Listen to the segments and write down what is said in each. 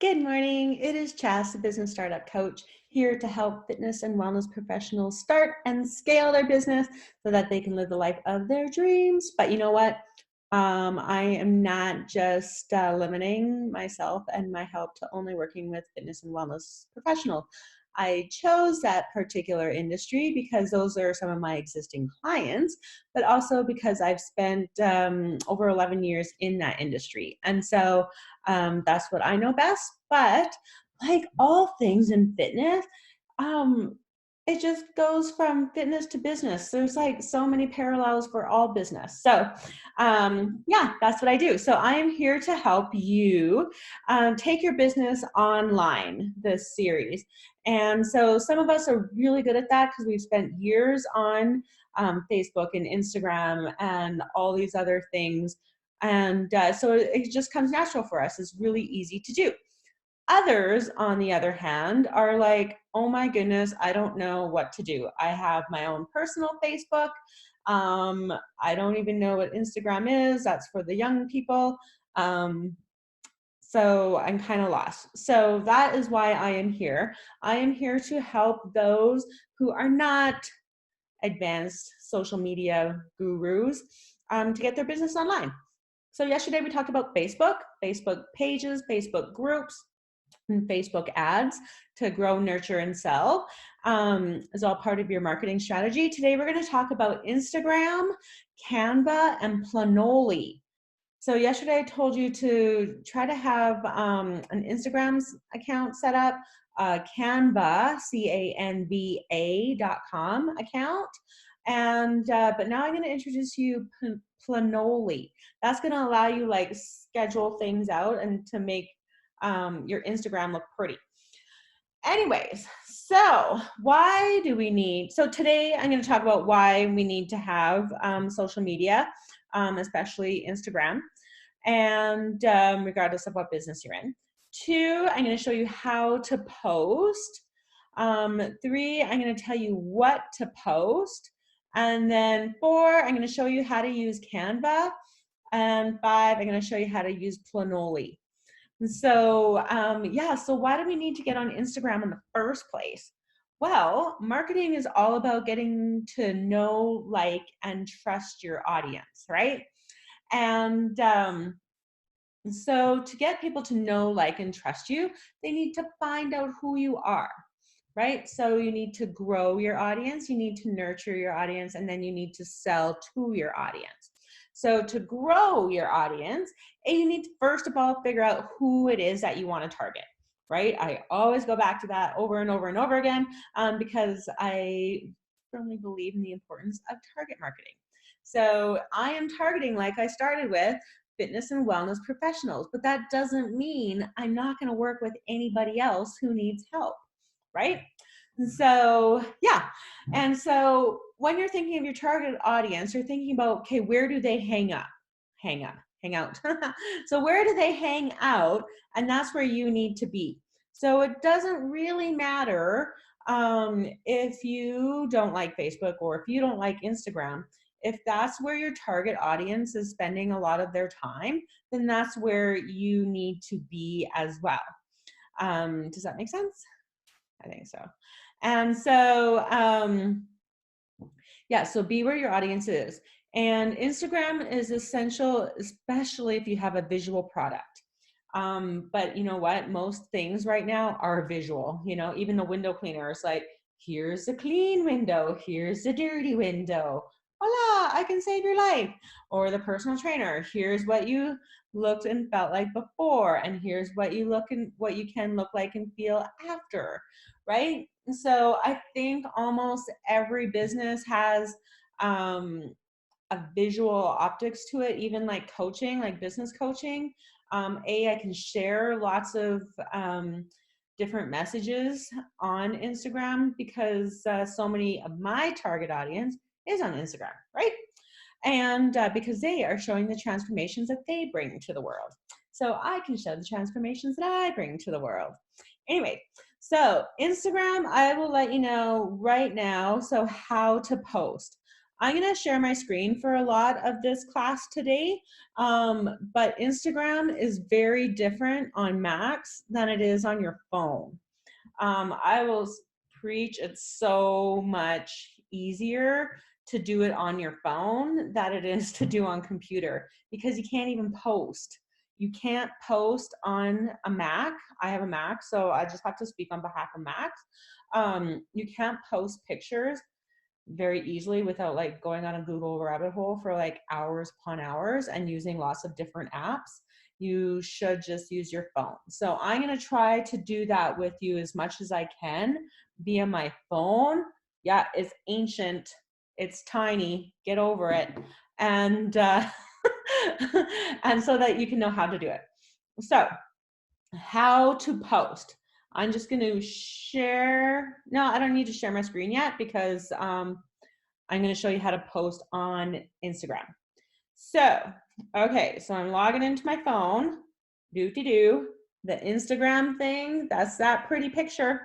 Good morning. It is Chas, the business startup coach, here to help fitness and wellness professionals start and scale their business so that they can live the life of their dreams. But you know what? I am not just limiting myself and my help to only working with fitness and wellness professionals. I chose that particular industry because those are some of my existing clients, but also because I've spent over 11 years in that industry. And so that's what I know best. But like all things in fitness, um, it just goes from fitness to business. There's like so many parallels for all business. So, yeah, that's what I do. So, I am here to help you take your business online this series. And so, some of us are really good at that because we've spent years on Facebook and Instagram and all these other things. And so it just comes natural for us. It's really easy to do. Others, on the other hand, are like, oh my goodness, I don't know what to do. I have my own personal Facebook. I don't even know what Instagram is. That's for the young people. So I'm kind of lost. So that is why I am here. I am here to help those who are not advanced social media gurus to get their business online. So yesterday we talked about Facebook, Facebook pages, Facebook groups, and Facebook ads to grow, nurture, and sell is all part of your marketing strategy. Today we're going to talk about Instagram, Canva, and Planoly. So yesterday I told you to try to have an Instagram account set up, Canva, Canva.com account. And but now I'm going to introduce you Planoly. That's going to allow you like schedule things out and to make your Instagram look pretty. Anyways, so why do we need, so today I'm going to talk about why we need to have social media, especially Instagram, and regardless of what business you're in. 2, I'm going to show you how to post. 3, I'm going to tell you what to post. And then 4, I'm going to show you how to use Canva. And 5, I'm going to show you how to use Planoly. So yeah, so why do we need to get on Instagram in the first place? Well, marketing is all about getting to know, like, and trust your audience, right? And so to get people to know, like, and trust you, they need to find out who you are, right? So you need to grow your audience, you need to nurture your audience, and then you need to sell to your audience. So to grow your audience, you need to first of all figure out who it is that you want to target, right? I always go back to that over and over and over again because I firmly believe in the importance of target marketing. So I am targeting, like I started with, fitness and wellness professionals, but that doesn't mean I'm not going to work with anybody else who needs help, right? So yeah, and so when you're thinking of your target audience, you're thinking about, okay, where do they hang out? So where do they hang out? And that's where you need to be. So it doesn't really matter if you don't like Facebook or if you don't like Instagram. If that's where your target audience is spending a lot of their time, then that's where you need to be as well. Does that make sense? I think so. And so, yeah, so be where your audience is. And Instagram is essential, especially if you have a visual product. But you know what? Most things right now are visual. You know, even the window cleaner is like, here's a clean window, here's a dirty window. Voila, I can save your life. Or the personal trainer, here's what you looked and felt like before, and here's what you look and what you can look like and feel after, right? So I think almost every business has a visual optics to it, even like coaching, like business coaching. I can share lots of different messages on Instagram because so many of my target audience is on Instagram, right? And because they are showing the transformations that they bring to the world. So I can show the transformations that I bring to the world. Anyway, so Instagram, I will let you know right now, so how to post. I'm going to share my screen for a lot of this class today, but Instagram is very different on Macs than it is on your phone. I will preach it's so much easier to do it on your phone than it is to do on computer, because you can't even post. You can't post on a Mac. I have a Mac, so I just have to speak on behalf of Macs. You can't post pictures very easily without like going on a Google rabbit hole for like hours upon hours and using lots of different apps. You should just use your phone. So I'm going to try to do that with you as much as I can via my phone. Yeah, it's ancient. It's tiny. Get over it. And and so that you can know how to do it. So how to post. I'm just going to share. No, I don't need to share my screen yet because I'm going to show you how to post on Instagram. So, okay, so I'm logging into my phone. Do. The Instagram thing, that's that pretty picture.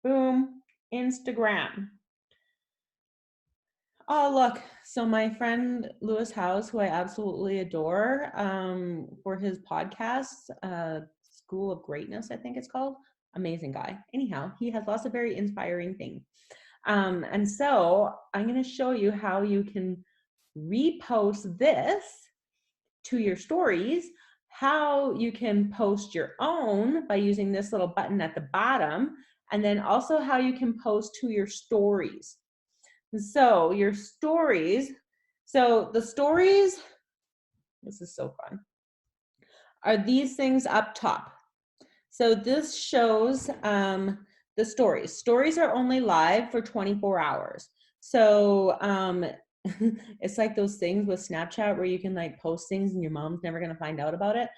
Boom, Instagram. Oh, look, so my friend Lewis House, who I absolutely adore, for his podcast, School of Greatness, I think it's called. Amazing guy. Anyhow, he has lots of very inspiring things. And so I'm going to show you how you can repost this to your stories, how you can post your own by using this little button at the bottom, and then also how you can post to your stories. So your stories, so the stories, this is so fun, are these things up top. So this shows the stories. Stories are only live for 24 hours. So it's like those things with Snapchat where you can like post things and your mom's never gonna find out about it,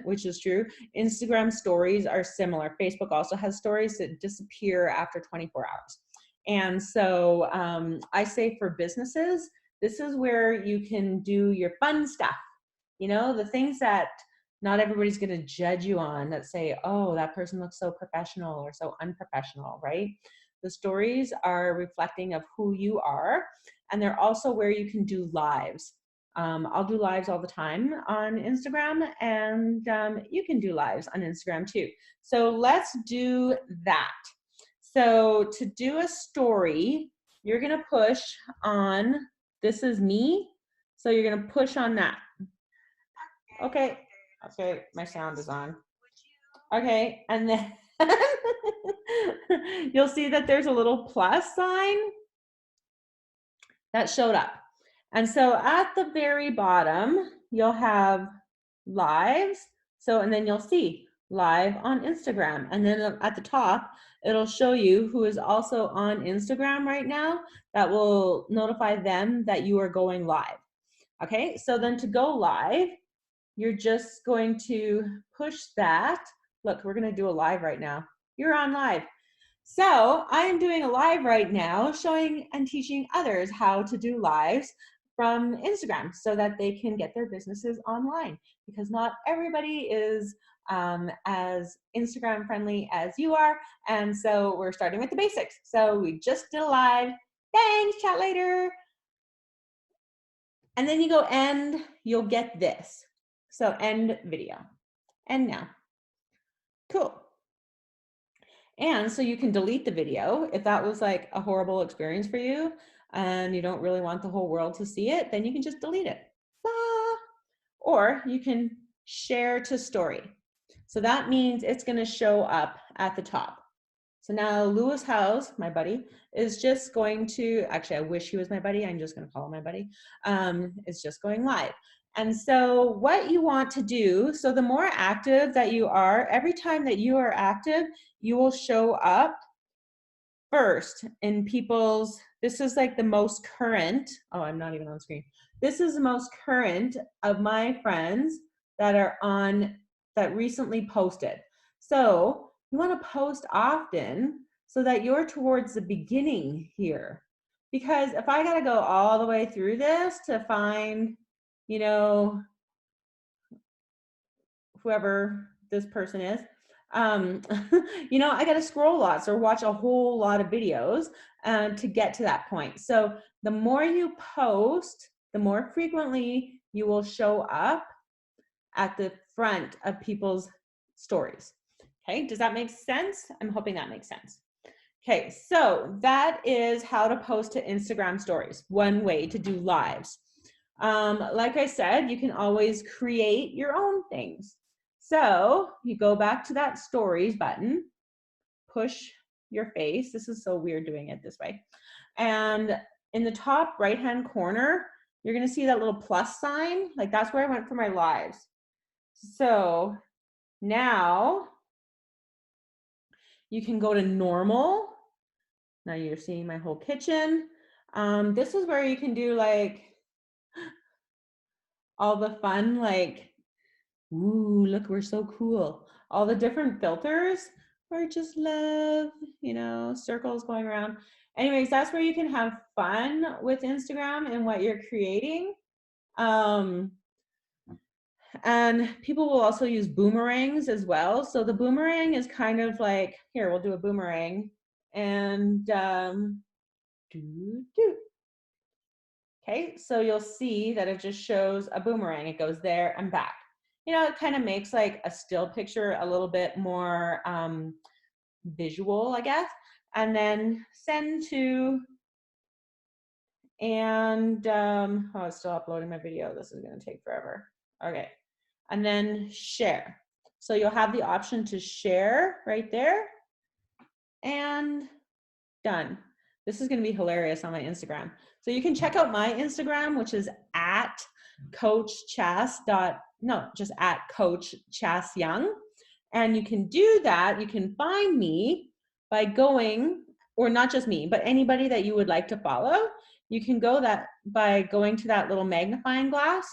which is true. Instagram stories are similar. Facebook also has stories that disappear after 24 hours. And so I say for businesses, this is where you can do your fun stuff, you know, the things that not everybody's going to judge you on, that say, oh, that person looks so professional or so unprofessional, right? The stories are reflecting of who you are, and they're also where you can do lives. I'll do lives all the time on Instagram, and you can do lives on Instagram too. So let's do that. So to do a story, you're going to push on, this is me. So you're going to push on that. Okay. Okay, my sound is on. Okay, and then you'll see that there's a little plus sign that showed up. And so at the very bottom, you'll have lives. So, and then you'll see live on Instagram. And then at the top, it'll show you who is also on Instagram right now. That will notify them that you are going live. Okay, so then to go live, you're just going to push that. Look, we're going to do a live right now. You're on live. So I'm doing a live right now showing and teaching others how to do lives from Instagram so that they can get their businesses online, because not everybody is as Instagram friendly as you are. And so we're starting with the basics. So we just did a live. Thanks, chat later. And then you go end, you'll get this. So end video. End now. Cool. And so you can delete the video. If that was like a horrible experience for you and you don't really want the whole world to see it, then you can just delete it. Or you can share to story. So that means it's going to show up at the top. So now Lewis House, my buddy, is just going to, actually I wish he was my buddy, I'm just going to call him my buddy, is just going live. And so what you want to do, so the more active that you are, every time that you are active, you will show up first in people's, this is like the most current, oh, I'm not even on screen. This is the most current of my friends that are on, that recently posted. So you want to post often so that you're towards the beginning here. Because if I got to go all the way through this to find, you know, whoever this person is, you know, I got to scroll lots or watch a whole lot of videos to get to that point. So the more you post, the more frequently you will show up at the front of people's stories. Okay, does that make sense? I'm hoping that makes sense. Okay, so that is how to post to Instagram stories, one way to do lives. Like I said, you can always create your own things. So you go back to that stories button, push your face. This is so weird doing it this way. And in the top right-hand corner, you're gonna see that little plus sign. Like that's where I went for my lives. So now you can go to normal. Now you're seeing my whole kitchen. This is where you can do like all the fun, like, ooh, look, we're so cool. All the different filters or just love, you know, circles going around. Anyways, that's where you can have fun with Instagram and what you're creating. And people will also use boomerangs as well. So the boomerang is kind of like, here, we'll do a boomerang and okay, so you'll see that it just shows a boomerang. It goes there and back. You know, it kind of makes like a still picture a little bit more visual, I guess. And then send to, and oh, it's still uploading my video. This is going to take forever. Okay, and then share. So you'll have the option to share right there, and done. This is going to be hilarious on my Instagram. So you can check out my Instagram, which is at Coach Chas. No, just at Coach Chas Young. And you can do that. You can find me by going, or not just me, but anybody that you would like to follow. You can go that by going to that little magnifying glass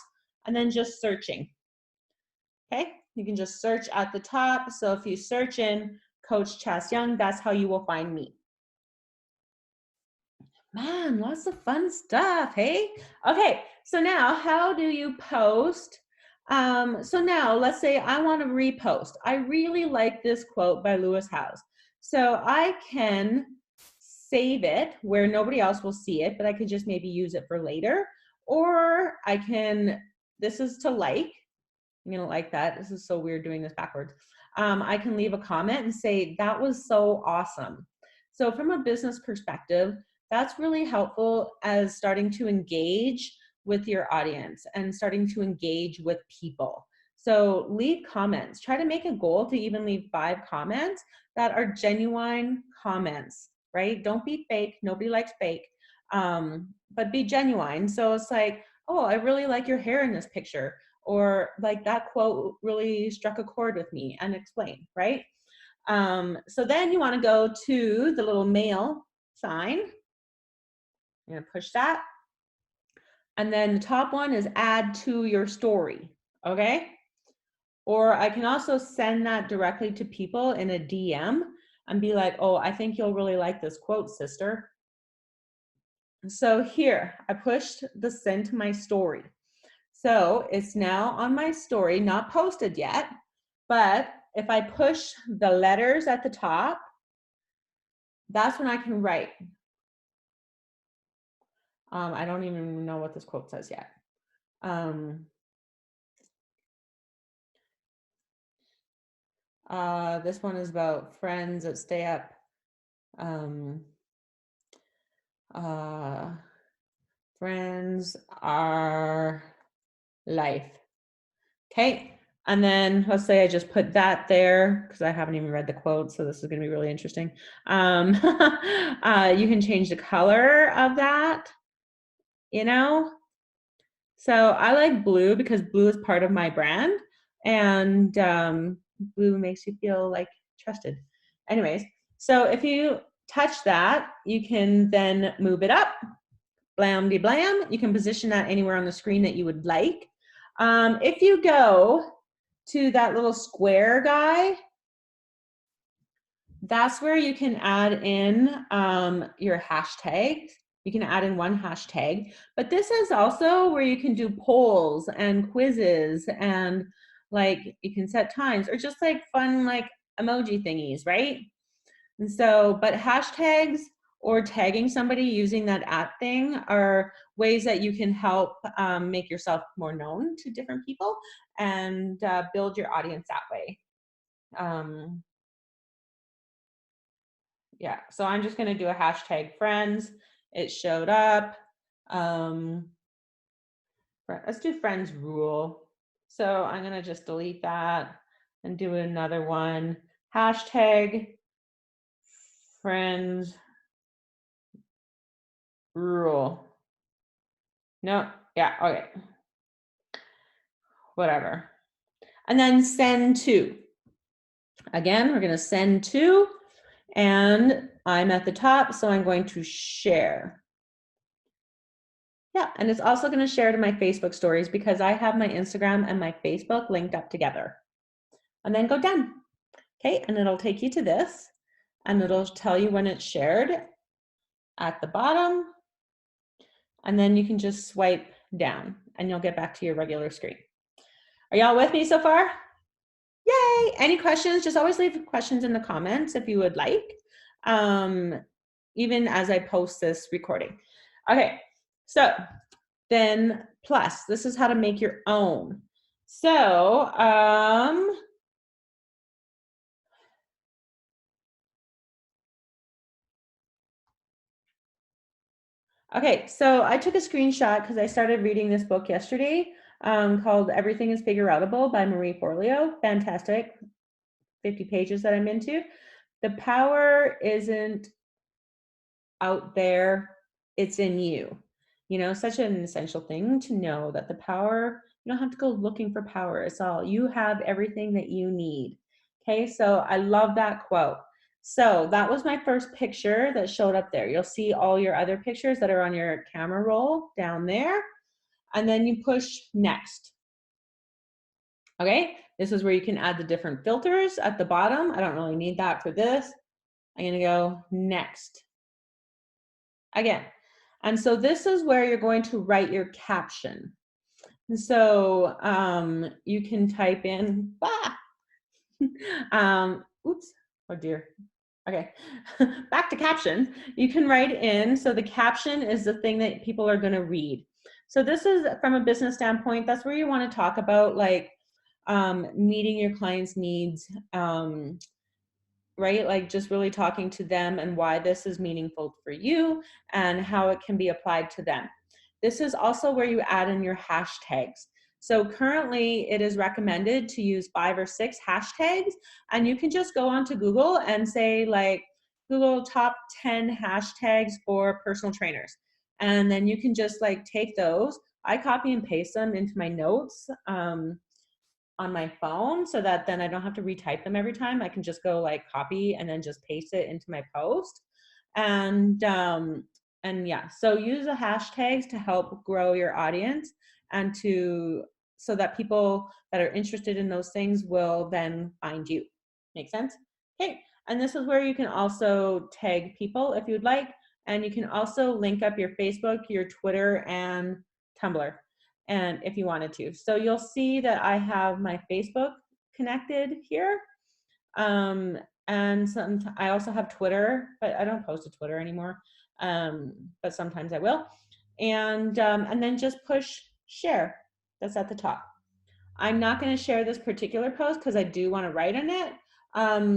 and then just searching. Okay, you can just search at the top. So if you search in Coach Chas Young, that's how you will find me. Man, lots of fun stuff, hey? Okay, so now how do you post? So now let's say I want to repost. I really like this quote by Lewis Howes. So I can save it where nobody else will see it, but I could just maybe use it for later. Or I can, this is to like, I'm gonna like that. This is so weird doing this backwards. I can leave a comment and say, that was so awesome. So from a business perspective, that's really helpful as starting to engage with your audience and starting to engage with people. So leave comments. Try to make a goal to even leave 5 comments that are genuine comments, right? Don't be fake. Nobody likes fake, but be genuine. So it's like, oh, I really like your hair in this picture, or like that quote really struck a chord with me, and explain, right? So then you want to go to the little mail sign. I'm going to push that. And then the top one is add to your story. Okay. Or I can also send that directly to people in a DM and be like, oh, I think you'll really like this quote, sister. So here, I pushed the send to my story. So it's now on my story, not posted yet, but if I push the letters at the top, that's when I can write. I don't even know what this quote says yet. This one is about friends that stay up. Friends are life. Okay. And then let's say I just put that there because I haven't even read the quote, so this is going to be really interesting. You can change the color of that, you know. So I like blue because blue is part of my brand, and blue makes you feel like trusted. Anyways, so if you touch that, you can then move it up, blam-de blam. You can position that anywhere on the screen that you would like. If you go to that little square guy, that's where you can add in your hashtags. You can add in one hashtag, but this is also where you can do polls and quizzes, and like you can set times or just like fun like emoji thingies, right? And so, but hashtags or tagging somebody using that at thing are ways that you can help make yourself more known to different people and build your audience that way. Yeah, so I'm just going to do a hashtag friends. It showed up. Let's do friends rule. So I'm going to just delete that and do another one. Hashtag friends rule. No, yeah, okay. Whatever. And then send to. Again, we're going to send to, and I'm at the top, so I'm going to share. Yeah, and it's also going to share to my Facebook stories because I have my Instagram and my Facebook linked up together. And then go done. Okay, and it'll take you to this, and it'll tell you when it's shared at the bottom, and then you can just swipe down and you'll get back to your regular screen. Are y'all with me so far? Yay! Any questions? Just always leave questions in the comments if you would like, even as I post this recording. Okay, so then plus, this is how to make your own. So, okay, so I took a screenshot because I started reading this book yesterday called Everything is Figure Outable by Marie Forleo. Fantastic, 50 pages that I'm into. The power isn't out there, it's in you. You know, such an essential thing to know that the power, you don't have to go looking for power. It's all, you have everything that you need. Okay, so I love that quote. So that was my first picture that showed up there. You'll see all your other pictures that are on your camera roll down there. And then you push next. Okay, this is where you can add the different filters at the bottom. I don't really need that for this. I'm gonna go next. Again, and so this is where you're going to write your caption. And so you can type in, oops, oh dear. Okay, back to caption. You can write in, so the caption is the thing that people are gonna read. So this is from a business standpoint, that's where you wanna talk about like meeting your clients' needs, right? Like just really talking to them and why this is meaningful for you and how it can be applied to them. This is also where you add in your hashtags. So currently it is recommended to use 5 or 6 hashtags, and you can just go onto Google and say like Google top 10 hashtags for personal trainers. And then you can just like take those. I copy and paste them into my notes on my phone so that then I don't have to retype them every time. I can just go like copy and then just paste it into my post. And yeah, so use the hashtags to help grow your audience and to so that people that are interested in those things will then find you. Make sense? Okay, and this is where you can also tag people if you'd like, and you can also link up your Facebook, your Twitter, and Tumblr, and if you wanted to. So you'll see that I have my Facebook connected here. And I also have Twitter, but I don't post to Twitter anymore. But sometimes I will. And then just push share. That's at the top. I'm not going to share this particular post because I do want to write in it.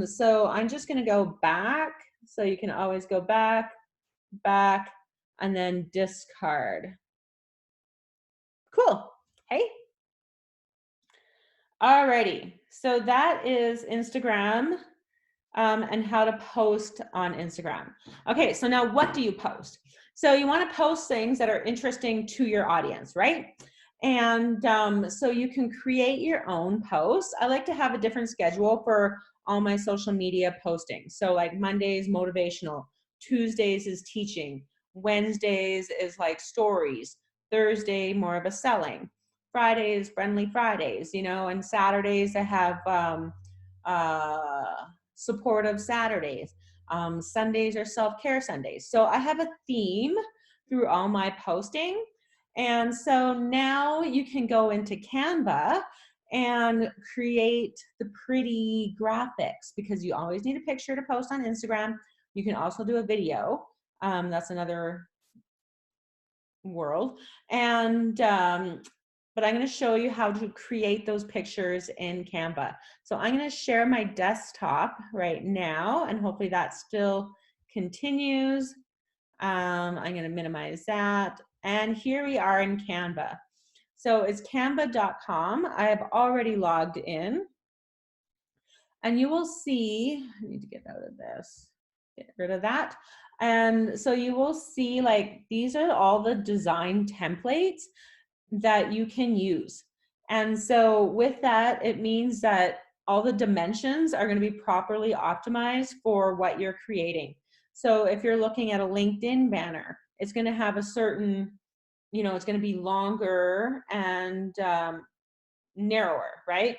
So I'm just going to go back. So you can always go back, back, and then discard. Cool. Hey. Alrighty. So that is Instagram and how to post on Instagram. Okay, so now what do you post? So you want to post things that are interesting to your audience, right? And so you can create your own posts. I like to have a different schedule for all my social media postings. So like Mondays, motivational. Tuesdays is teaching. Wednesdays is like stories. Thursday, more of a selling. Fridays, friendly Fridays, you know, and Saturdays I have supportive Saturdays. Sundays are self-care Sundays. So I have a theme through all my posting. And so now you can go into Canva and create the pretty graphics, because you always need a picture to post on Instagram. You can also do a video. That's another world. And but I'm going to show you how to create those pictures in Canva. So I'm going to share my desktop right now, and hopefully that still continues. I'm going to minimize that. And here we are in Canva. So it's canva.com. I have already logged in. And you will see, I need to get out of this, get rid of that. And so you will see, like, these are all the design templates that you can use. And so with that, it means that all the dimensions are going to be properly optimized for what you're creating. So if you're looking at a LinkedIn banner, it's going to have a certain, you know, it's going to be longer and narrower, right?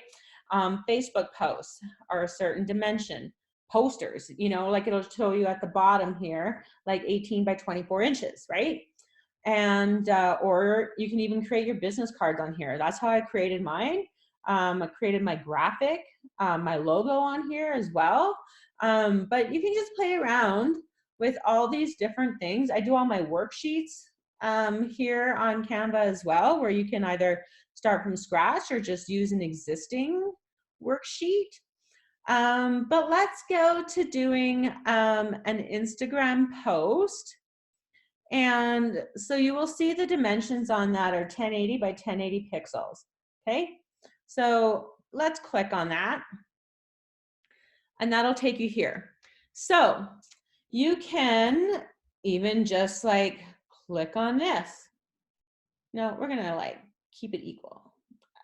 Facebook posts are a certain dimension. Posters, you know, like it'll show you at the bottom here, like 18 by 24 inches, right? And or you can even create your business cards on here. That's how I created mine. I created my graphic, my logo on here as well. But you can just play around with all these different things. I do all my worksheets here on Canva as well, where you can either start from scratch or just use an existing worksheet. But let's go to doing an Instagram post. And so you will see the dimensions on that are 1080 by 1080 pixels. Okay, so let's click on that, and that'll take you here. So you can even just like click on this. No, we're gonna like keep it equal.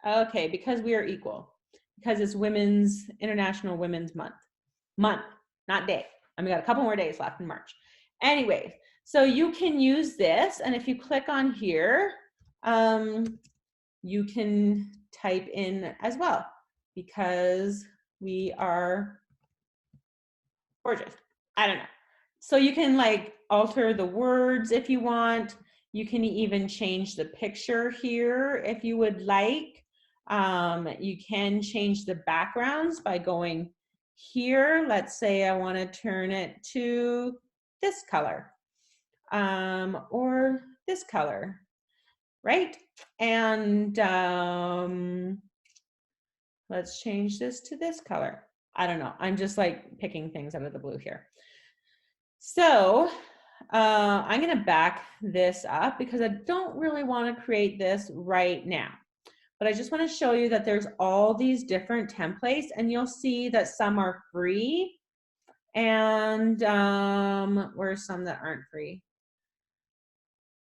Okay, because we are equal, because it's International Women's Month, not day. And we got a couple more days left in March. Anyway, so you can use this, and if you click on here, you can type in as well, because we are gorgeous. I don't know. So you can like alter the words if you want. You can even change the picture here if you would like. You can change the backgrounds by going here. Let's say I want to turn it to this color, or this color, right? And let's change this to this color. I don't know. I'm just like picking things out of the blue here. So I'm going to back this up because I don't really want to create this right now. But I just want to show you that there's all these different templates, and you'll see that some are free, and where's some that aren't free?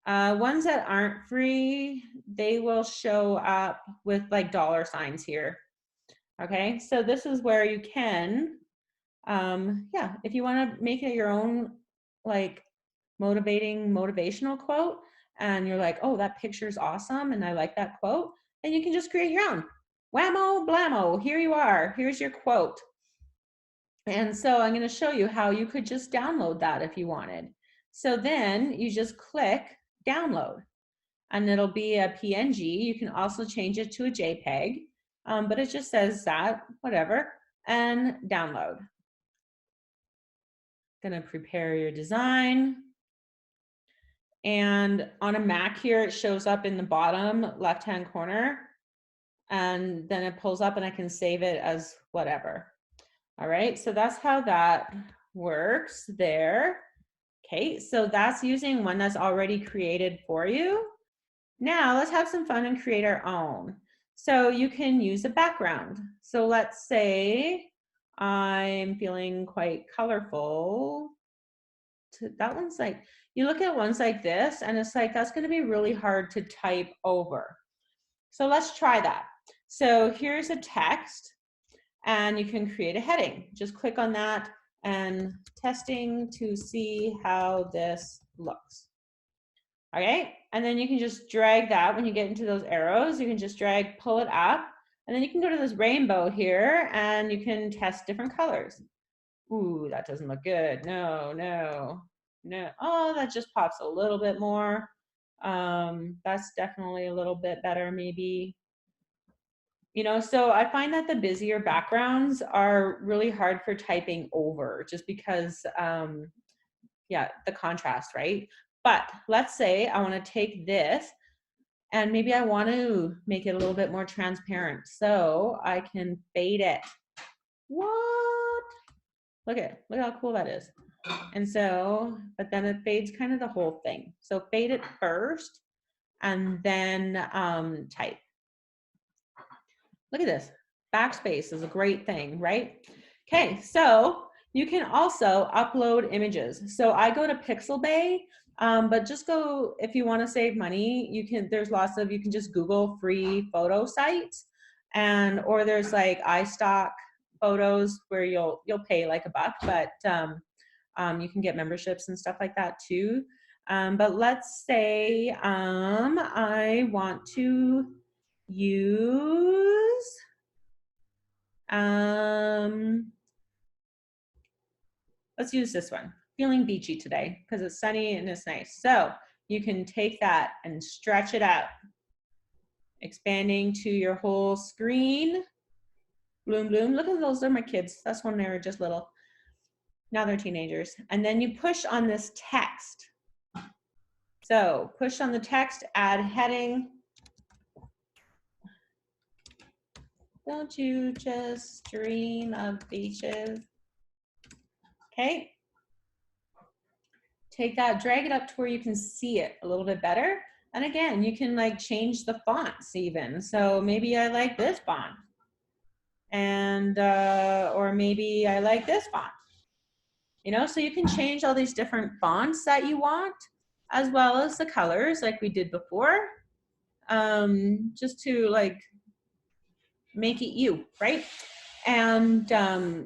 Ones that aren't free, they will show up with like dollar signs here. Okay, so this is where you can, yeah, if you want to make it your own, like motivational quote, and you're like, oh, that picture's awesome and I like that quote, then you can just create your own. Whammo blammo, here you are, here's your quote. And so I'm going to show you how you could just download that if you wanted. So then you just click download, and it'll be a PNG. You can also change it to a JPEG, but it just says that, whatever, and download. Gonna prepare your design. And on a Mac here, it shows up in the bottom left-hand corner, and then it pulls up and I can save it as whatever. All right, so that's how that works there. Okay, so that's using one that's already created for you. Now let's have some fun and create our own. So you can use a background. So let's say I'm feeling quite colorful. That one's like, you look at ones like this and it's like, that's gonna be really hard to type over. So let's try that. So here's a text, and you can create a heading. Just click on that and testing to see how this looks. Okay, and then you can just drag that. When you get into those arrows, you can just drag, pull it up, and then you can go to this rainbow here and you can test different colors. Ooh, that doesn't look good. No, no, no. Oh, that just pops a little bit more. That's definitely a little bit better maybe. You know, so I find that the busier backgrounds are really hard for typing over just because, yeah, the contrast, right? But let's say I want to take this and maybe I want to make it a little bit more transparent. So I can fade it. What? Look how cool that is. And so, but then it fades kind of the whole thing. So fade it first and then type. Look at this. Backspace is a great thing, right? Okay, so you can also upload images. So I go to Pixelbay, but just go, if you want to save money, you can, there's lots of, you can just Google free photo sites, and, or there's like iStock photos where you'll pay like $1, but you can get memberships and stuff like that too. But let's say I want to use let's use this one. Feeling beachy today because it's sunny and it's nice. So you can take that and stretch it out, expanding to your whole screen. Bloom, bloom. Look at those, they're my kids. That's when they were just little. Now they're teenagers. And then you push on this text. So push on the text, add heading. Don't you just dream of beaches? Okay. Take that, drag it up to where you can see it a little bit better. And again, you can like change the fonts even. So maybe I like this font. And, or maybe I like this font. You know, so you can change all these different fonts that you want, as well as the colors like we did before, just to like make it you, right? And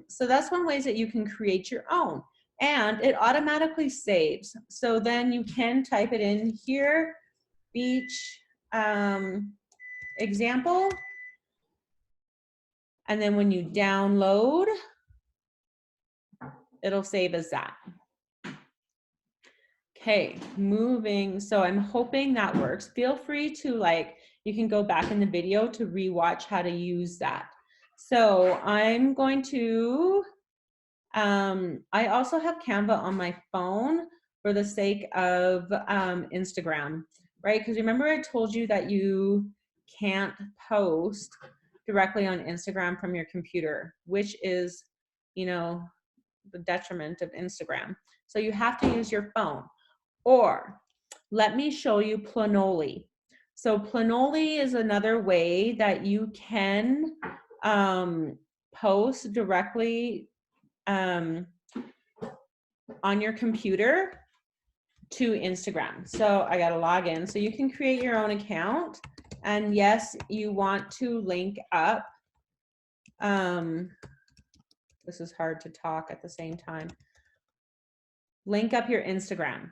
so that's one way that you can create your own, and it automatically saves. So then you can type it in here, beach example, and then when you download, it'll save as that. Okay, moving. So I'm hoping that works. Feel free to like, you can go back in the video to rewatch how to use that. So I'm going to, I also have Canva on my phone for the sake of Instagram, right? Because remember I told you that you can't post directly on Instagram from your computer, which is, you know, the detriment of Instagram. So you have to use your phone. Or let me show you Planoly. So Planoly is another way that you can post directly on your computer to Instagram. So I got to log in. So you can create your own account. And yes, you want to link up. This is hard to talk at the same time. Link up your Instagram.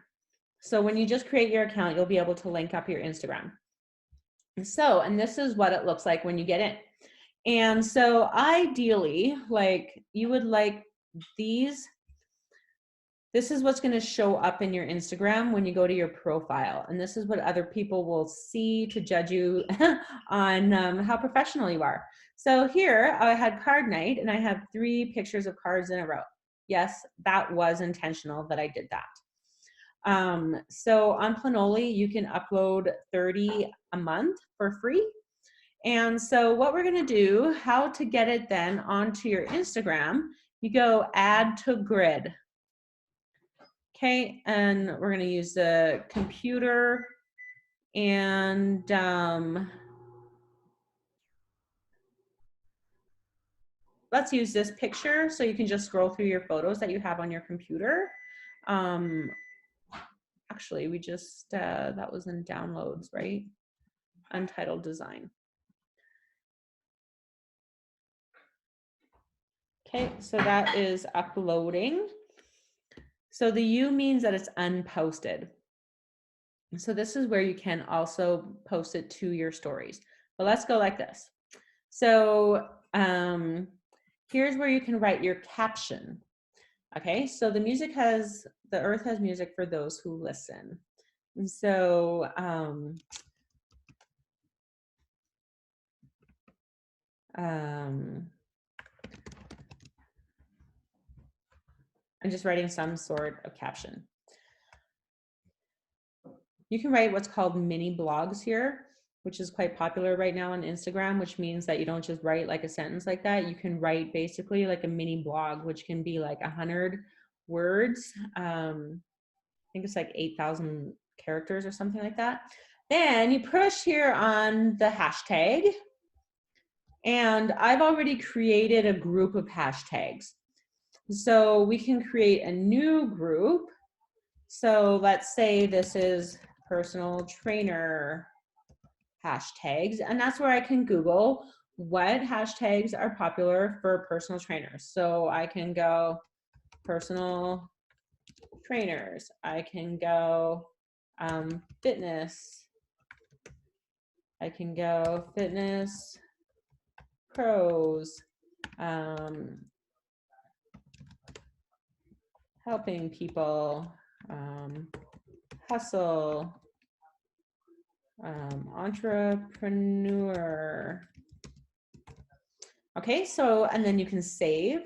So when you just create your account, you'll be able to link up your Instagram. So, and this is what it looks like when you get in. And so ideally, like you would like these, this is what's going to show up in your Instagram when you go to your profile. And this is what other people will see to judge you on how professional you are. So here I had card night and I have 3 pictures of cards in a row. Yes, that was intentional that I did that. So on Planoly, you can upload 30 a month for free. And so what we're going to do, how to get it then onto your Instagram, you go add to grid. Okay, and we're going to use the computer, and let's use this picture so you can just scroll through your photos that you have on your computer. Actually, we just, that was in downloads, right? Untitled design. Okay, so that is uploading. So the U means that it's unposted. So this is where you can also post it to your stories. But let's go like this. So here's where you can write your caption. Okay, so the earth has music for those who listen. And so I'm just writing some sort of caption. You can write what's called mini blogs here, which is quite popular right now on Instagram, which means that you don't just write like a sentence like that. You can write basically like a mini blog, which can be like 100 words. I think it's like 8,000 characters or something like that. Then you push here on the hashtag. And I've already created a group of hashtags. So we can create a new group. So let's say this is personal trainer hashtags, and that's where I can Google what hashtags are popular for personal trainers. So I can go personal trainers. I can go fitness. I can go fitness pros, helping people, hustle, entrepreneur. Okay, so, and then you can save.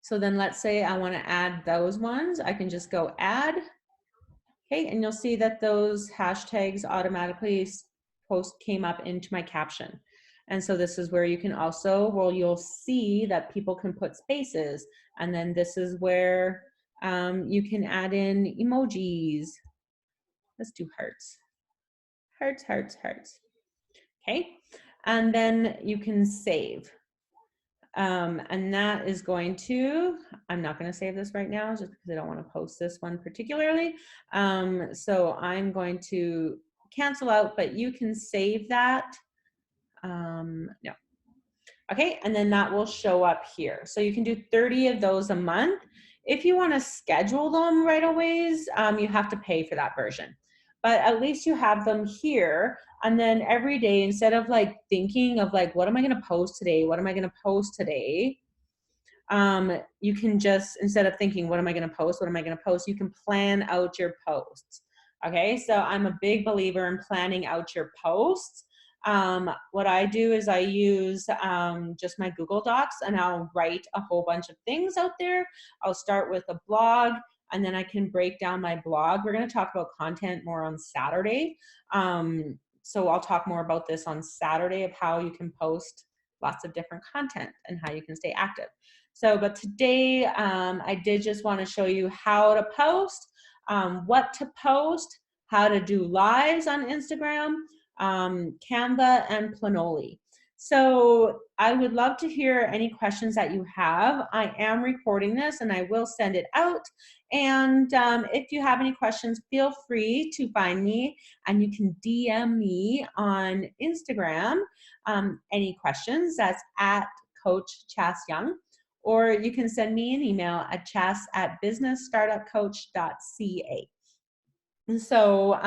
So then let's say I want to add those ones. I can just go add. Okay, and you'll see that those hashtags automatically came up into my caption. And so this is where you can also, well, you'll see that people can put spaces. And then this is where you can add in emojis. Let's do hearts. Hearts, hearts, hearts. Okay, and then you can save. And that is going to, I'm not going to save this right now just because I don't want to post this one particularly. So I'm going to cancel out, but you can save that. No. Okay, and then that will show up here. So you can do 30 of those a month. If you want to schedule them right away, you have to pay for that version. But at least you have them here. And then every day, instead of like thinking of like, what am I going to post today? What am I going to post today? You can just, instead of thinking, what am I going to post? What am I going to post? You can plan out your posts. Okay, so I'm a big believer in planning out your posts. What I do is I use just my Google Docs, and I'll write a whole bunch of things out there. I'll start with a blog, and then I can break down my blog. We're going to talk about content more on Saturday. So I'll talk more about this on Saturday of how you can post lots of different content and how you can stay active. So, but today I did just want to show you how to post, what to post, how to do lives on Instagram, Canva, and Planoly. So I would love to hear any questions that you have. I am recording this and I will send it out. And if you have any questions, feel free to find me, and you can DM me on Instagram. Any questions, that's at Coach Chas Young. Or you can send me an email at chas@businessstartupcoach.ca. And so,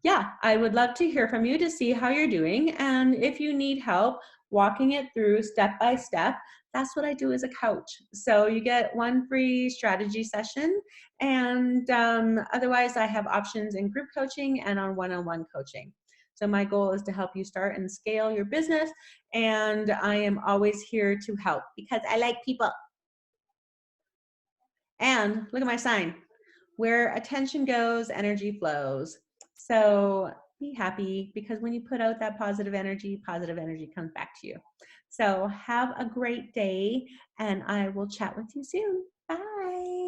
yeah, I would love to hear from you to see how you're doing. And if you need help walking it through step by step, that's what I do as a coach. So you get one free strategy session. And otherwise, I have options in group coaching and on one-on-one coaching. So my goal is to help you start and scale your business. And I am always here to help because I like people. And look at my sign. Where attention goes, energy flows. So be happy, because when you put out that positive energy comes back to you. So have a great day, and I will chat with you soon. Bye.